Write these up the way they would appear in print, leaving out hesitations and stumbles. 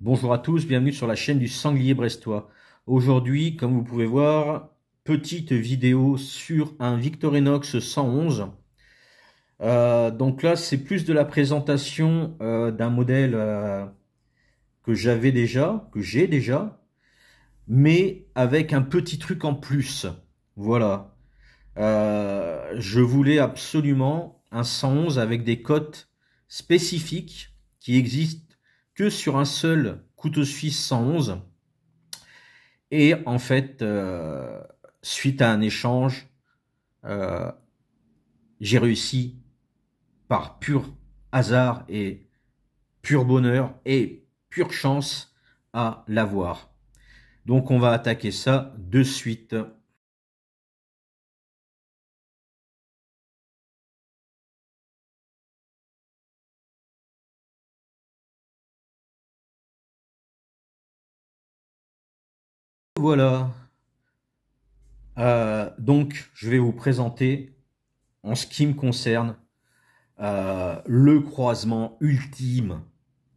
Bonjour à tous, bienvenue sur la chaîne du Sanglier Brestois. Aujourd'hui, comme vous pouvez voir, petite vidéo sur un Victorinox 111. Donc là, c'est plus de la présentation d'un modèle que j'ai déjà, mais avec un petit truc en plus. Voilà. Je voulais absolument un 111 avec des cotes spécifiques qui existent que sur un seul couteau suisse 111. Et en fait, suite à un échange, euh, j'ai réussi par pur hasard et pur bonheur et pure chance à l'avoir. Donc on va attaquer ça de suite. Voilà. Donc je vais vous présenter, en ce qui me concerne, le croisement ultime,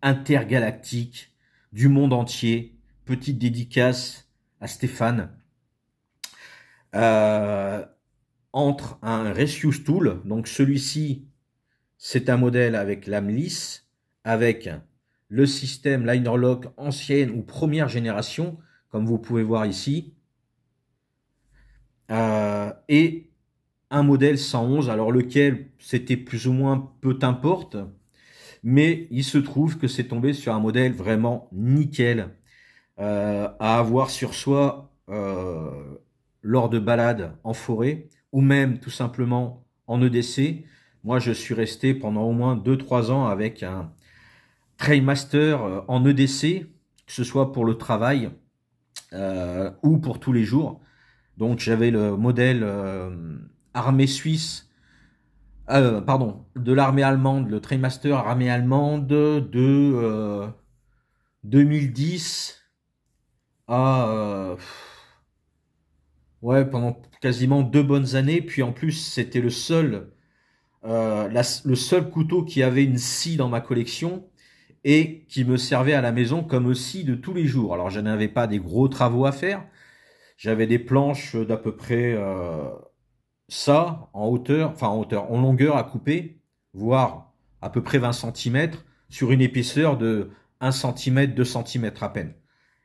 intergalactique, du monde entier. Petite dédicace à Stéphane. Euh, Entre un Rescue Stool, donc celui-ci, c'est un modèle avec lame lisse, avec le système Liner Lock ancienne ou première génération, comme vous pouvez voir ici, et un modèle 111, alors lequel c'était plus ou moins peu importe, mais il se trouve que c'est tombé sur un modèle vraiment nickel, à avoir sur soi lors de balades en forêt, ou même tout simplement en EDC. Moi, je suis resté pendant au moins 2-3 ans avec un Trailmaster en EDC, que ce soit pour le travail ou pour tous les jours. Donc j'avais le modèle armée suisse, pardon, de l'armée allemande, le Trailmaster armée allemande de 2010 à ouais, pendant quasiment 2 bonnes années. Puis en plus, c'était le seul, le seul couteau qui avait une scie dans ma collection et qui me servait à la maison comme scie de tous les jours. Alors, je n'avais pas des gros travaux à faire. J'avais des planches d'à peu près ça, en hauteur, enfin en hauteur, en longueur à couper, voire à peu près 20 centimètres sur une épaisseur de 1 centimètre, 2 centimètres à peine.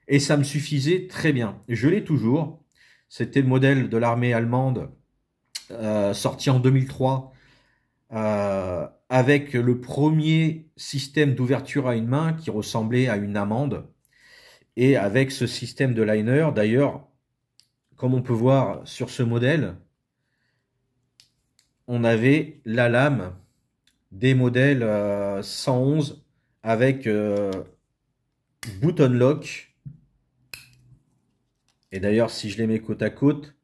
Et ça me suffisait très bien. Je l'ai toujours. C'était le modèle de l'armée allemande sorti en 2003 avec le premier système d'ouverture à une main qui ressemblait à une amande et avec ce système de liner. D'ailleurs, comme on peut voir sur ce modèle, on avait la lame des modèles 111 avec button lock. Et d'ailleurs, si je les mets côte à côte,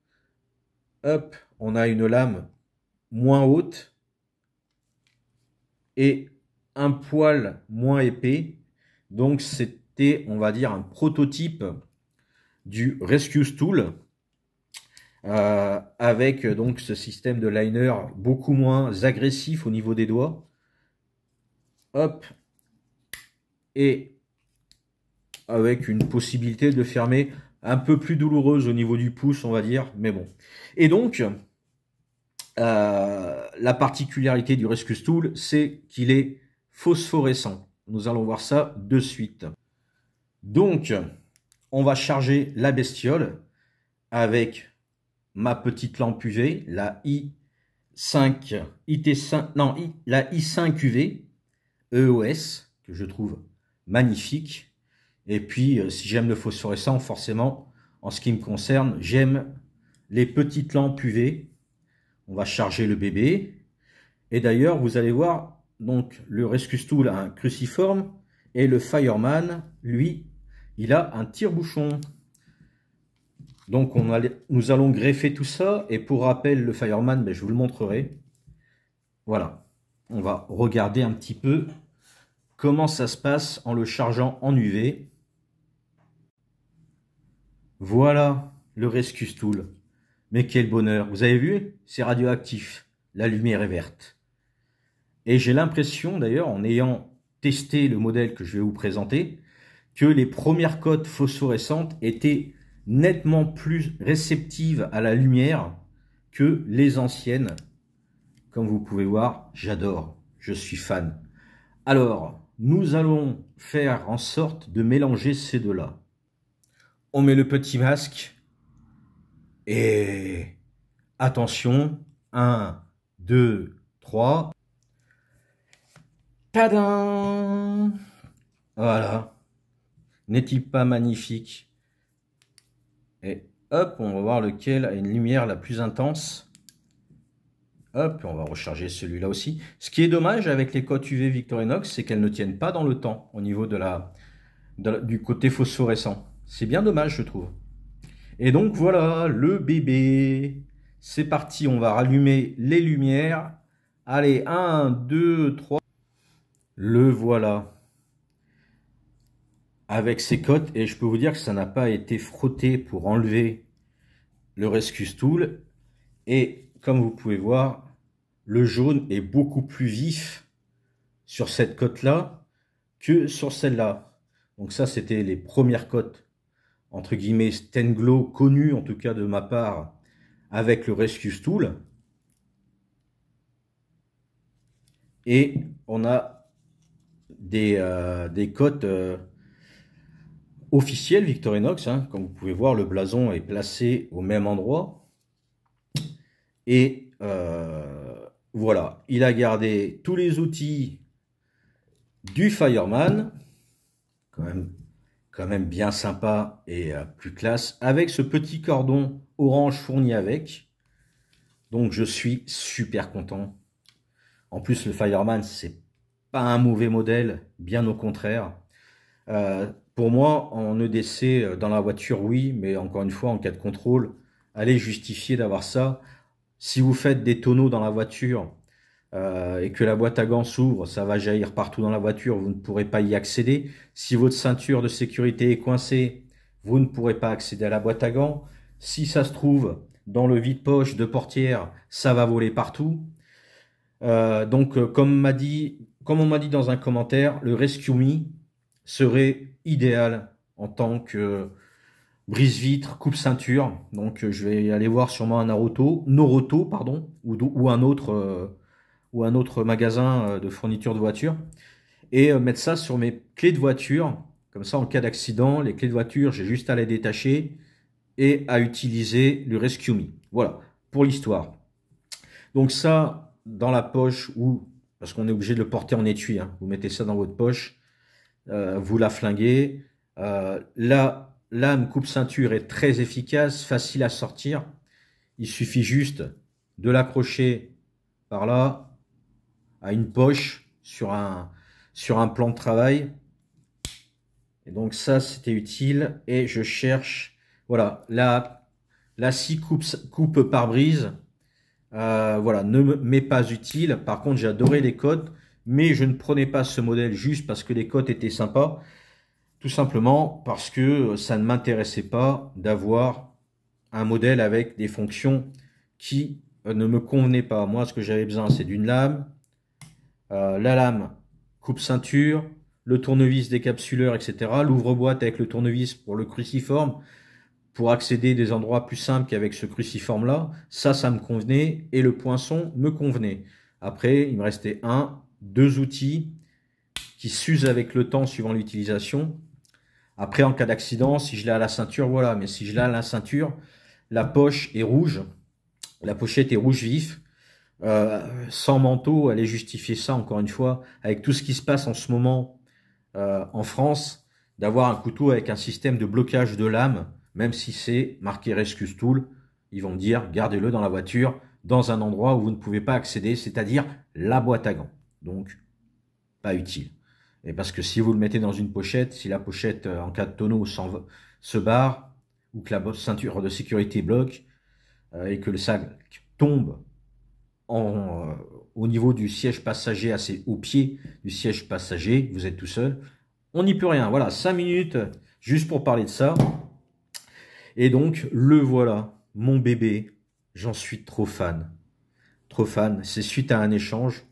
hop, on a une lame moins haute et un poil moins épais. Donc c'était, on va dire, un prototype du Rescue Stool avec donc ce système de liner beaucoup moins agressif au niveau des doigts. Hop, et avec une possibilité de fermer un peu plus douloureuse au niveau du pouce, on va dire, mais bon. Et donc, la particularité du Rescue Stool, c'est qu'il est phosphorescent. Nous allons voir ça de suite. Donc, on va charger la bestiole avec ma petite lampe UV, la i5 IT5, non, la i5 UV EOS, que je trouve magnifique. Et puis, si j'aime le phosphorescent, forcément, en ce qui me concerne, j'aime les petites lampes UV. On va charger le bébé. Et d'ailleurs, vous allez voir, donc le Rescue Stool a un cruciforme et le Fireman, lui, il a un tire-bouchon. Donc nous allons greffer tout ça. Et pour rappel, le Fireman, ben, je vous le montrerai. Voilà. On va regarder un petit peu comment ça se passe en le chargeant en UV. Voilà le Rescue Stool. Mais quel bonheur. Vous avez vu? C'est radioactif. La lumière est verte. Et j'ai l'impression, d'ailleurs, en ayant testé le modèle que je vais vous présenter, que les premières cotes phosphorescentes étaient nettement plus réceptives à la lumière que les anciennes. Comme vous pouvez voir, j'adore, je suis fan. Alors, nous allons faire en sorte de mélanger ces deux-là. On met le petit masque et attention, 1, 2, 3. Tadam! Voilà. N'est-il pas magnifique? Et hop, on va voir lequel a une lumière la plus intense. Hop, on va recharger celui-là aussi. Ce qui est dommage avec les cotes UV Victorinox, c'est qu'elles ne tiennent pas dans le temps au niveau du côté phosphorescent. C'est bien dommage, je trouve. Et donc voilà, le bébé. C'est parti, on va rallumer les lumières. Allez, 1, 2, 3. Le voilà. Avec ses cotes, et je peux vous dire que ça n'a pas été frotté pour enlever le Rescue Tool. Et comme vous pouvez voir, le jaune est beaucoup plus vif sur cette cote-là que sur celle-là. Donc ça, c'était les premières cotes, entre guillemets, Stenglow, connues en tout cas de ma part, avec le Rescue Tool. Et on a des cotes officielles Victorinox. Hein. Comme vous pouvez voir, le blason est placé au même endroit. Et voilà, il a gardé tous les outils du Fireman, quand même bien sympa et plus classe, avec ce petit cordon orange fourni avec. Donc je suis super content. En plus, le Fireman, c'est pas un mauvais modèle, bien au contraire. Pour moi, en EDC, dans la voiture, oui, mais encore une fois, en cas de contrôle, allez justifier d'avoir ça. Si vous faites des tonneaux dans la voiture et que la boîte à gants s'ouvre, ça va jaillir partout dans la voiture, vous ne pourrez pas y accéder. Si votre ceinture de sécurité est coincée, vous ne pourrez pas accéder à la boîte à gants. Si ça se trouve dans le vide-poche de portière, ça va voler partout. Donc, comme on m'a dit dans un commentaire, le Rescue Me serait idéal en tant que brise-vitre, coupe-ceinture. Donc je vais aller voir sûrement un Noroto, pardon, ou un autre magasin de fourniture de voiture, et mettre ça sur mes clés de voiture. Comme ça, en cas d'accident, les clés de voiture, j'ai juste à les détacher et à utiliser le Rescue Me. Voilà, pour l'histoire. Donc ça, dans la poche, ou parce qu'on est obligé de le porter en étui, hein. Vous mettez ça dans votre poche, vous la flinguez. La lame coupe-ceinture est très efficace, facile à sortir. Il suffit juste de l'accrocher par là à une poche sur un plan de travail. Et donc ça, c'était utile. Et je cherche, voilà, la scie coupe pare-brise. Voilà, ne m'est pas utile. Par contre, j'ai adoré les cotes, mais je ne prenais pas ce modèle juste parce que les cotes étaient sympas. Tout simplement parce que ça ne m'intéressait pas d'avoir un modèle avec des fonctions qui ne me convenaient pas. Moi, ce que j'avais besoin, c'est d'une lame, la lame coupe-ceinture, le tournevis décapsuleur, etc. L'ouvre-boîte avec le tournevis pour le cruciforme, pour accéder des endroits plus simples qu'avec ce cruciforme-là. Ça me convenait et le poinçon me convenait. Après, il me restait 2 outils qui s'usent avec le temps suivant l'utilisation. Après, en cas d'accident, si je l'ai à la ceinture, voilà. Mais si je l'ai à la ceinture, la poche est rouge. La pochette est rouge vif. Sans manteau, allez justifier ça, encore une fois, avec tout ce qui se passe en ce moment en France, d'avoir un couteau avec un système de blocage de lame, même si c'est marqué Rescue Tool, ils vont dire, gardez-le dans la voiture, dans un endroit où vous ne pouvez pas accéder, c'est-à-dire la boîte à gants. Donc, pas utile. Et parce que si vous le mettez dans une pochette, si la pochette en cas de tonneau se barre, ou que la ceinture de sécurité bloque, et que le sac tombe au niveau du siège passager, au pied du siège passager, vous êtes tout seul, on n'y peut rien. Voilà, 5 minutes juste pour parler de ça. Et donc, le voilà, mon bébé, j'en suis trop fan. Trop fan, c'est suite à un échange.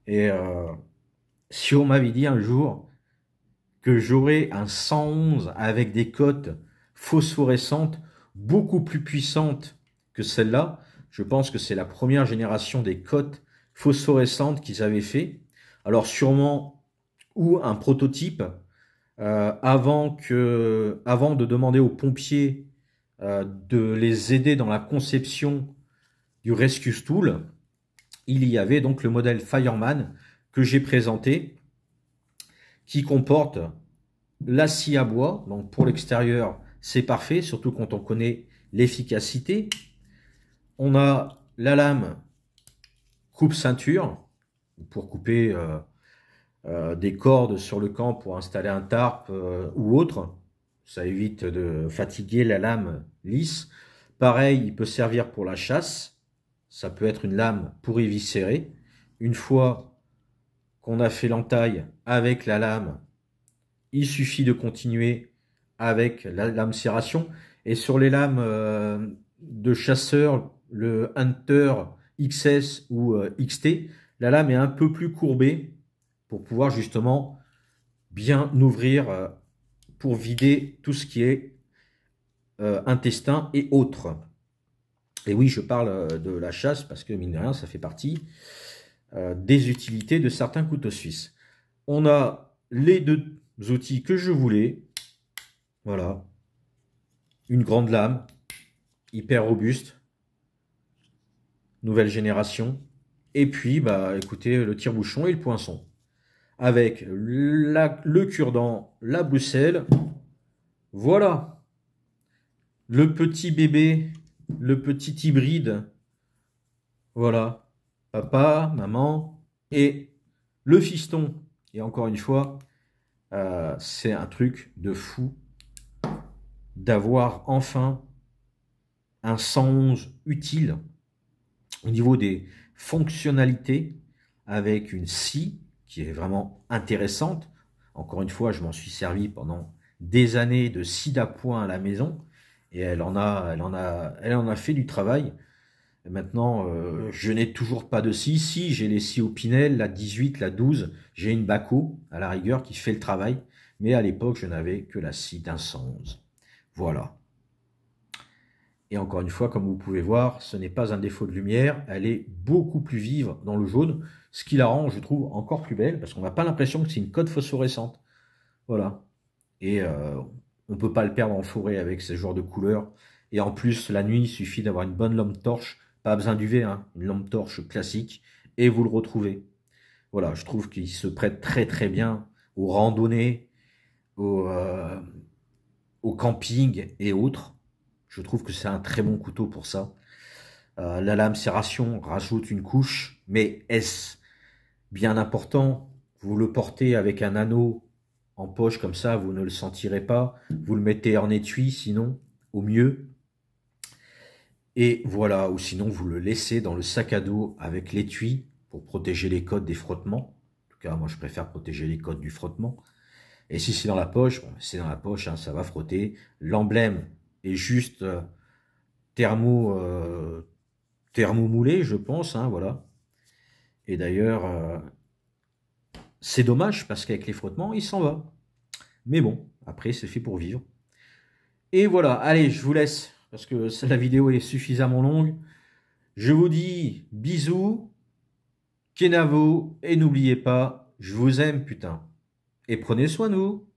Et si on m'avait dit un jour que j'aurai un 111 avec des cotes phosphorescentes beaucoup plus puissantes que celle-là. Je pense que c'est la première génération des cotes phosphorescentes qu'ils avaient fait. Alors sûrement, ou un prototype, avant de demander aux pompiers de les aider dans la conception du Rescue Stool, il y avait donc le modèle Fireman que j'ai présenté, qui comporte la scie à bois. Donc pour l'extérieur, c'est parfait, surtout quand on connaît l'efficacité. On a la lame coupe-ceinture pour couper des cordes sur le camp pour installer un tarp ou autre. Ça évite de fatiguer la lame lisse. Pareil, il peut servir pour la chasse. Ça peut être une lame pour éviscérer. Une fois qu'on a fait l'entaille avec la lame, il suffit de continuer avec la lame serration. Et sur les lames de chasseur, le Hunter XS ou XT, la lame est un peu plus courbée pour pouvoir justement bien ouvrir pour vider tout ce qui est intestin et autres. Et oui, je parle de la chasse parce que mine de rien, ça fait partie des utilités de certains couteaux suisses. On a les deux outils que je voulais. Voilà. Une grande lame, hyper robuste, nouvelle génération. Et puis, bah, écoutez, le tire-bouchon et le poinçon. Avec le cure-dent, la bousselle. Voilà. Le petit bébé, le petit hybride. Voilà. Papa, maman et le fiston. Et encore une fois, c'est un truc de fou d'avoir enfin un 111 utile au niveau des fonctionnalités avec une scie qui est vraiment intéressante. Encore une fois, je m'en suis servi pendant des années de scie d'appoint à la maison et elle en a fait du travail. Et maintenant, je n'ai toujours pas de scie. Si, j'ai les scies Opinel, la 18, la 12. J'ai une Bahco, à la rigueur, qui fait le travail. Mais à l'époque, je n'avais que la scie d'un 111. Voilà. Et encore une fois, comme vous pouvez voir, ce n'est pas un défaut de lumière. Elle est beaucoup plus vive dans le jaune, ce qui la rend, je trouve, encore plus belle, parce qu'on n'a pas l'impression que c'est une cote phosphorescente. Voilà. Et on ne peut pas le perdre en forêt avec ce genre de couleur. Et en plus, la nuit, il suffit d'avoir une bonne lampe torche. Pas besoin d'UV, hein, une lampe torche classique. Et vous le retrouvez. Voilà, je trouve qu'il se prête très très bien aux randonnées, au camping et autres. Je trouve que c'est un très bon couteau pour ça. La lame serration rajoute une couche, mais est-ce bien important? Vous le portez avec un anneau en poche comme ça, vous ne le sentirez pas. Vous le mettez en étui, sinon, au mieux. Et voilà, ou sinon vous le laissez dans le sac à dos avec l'étui pour protéger les côtes des frottements. En tout cas, moi je préfère protéger les côtes du frottement. Et si c'est dans la poche, bon, c'est dans la poche, hein, ça va frotter. L'emblème est juste thermomoulé, je pense, hein, voilà. Et d'ailleurs, c'est dommage parce qu'avec les frottements, il s'en va. Mais bon, après, c'est fait pour vivre. Et voilà, allez, je vous laisse parce que la vidéo est suffisamment longue. Je vous dis bisous, Kenavo, et n'oubliez pas, je vous aime, putain. Et prenez soin de vous.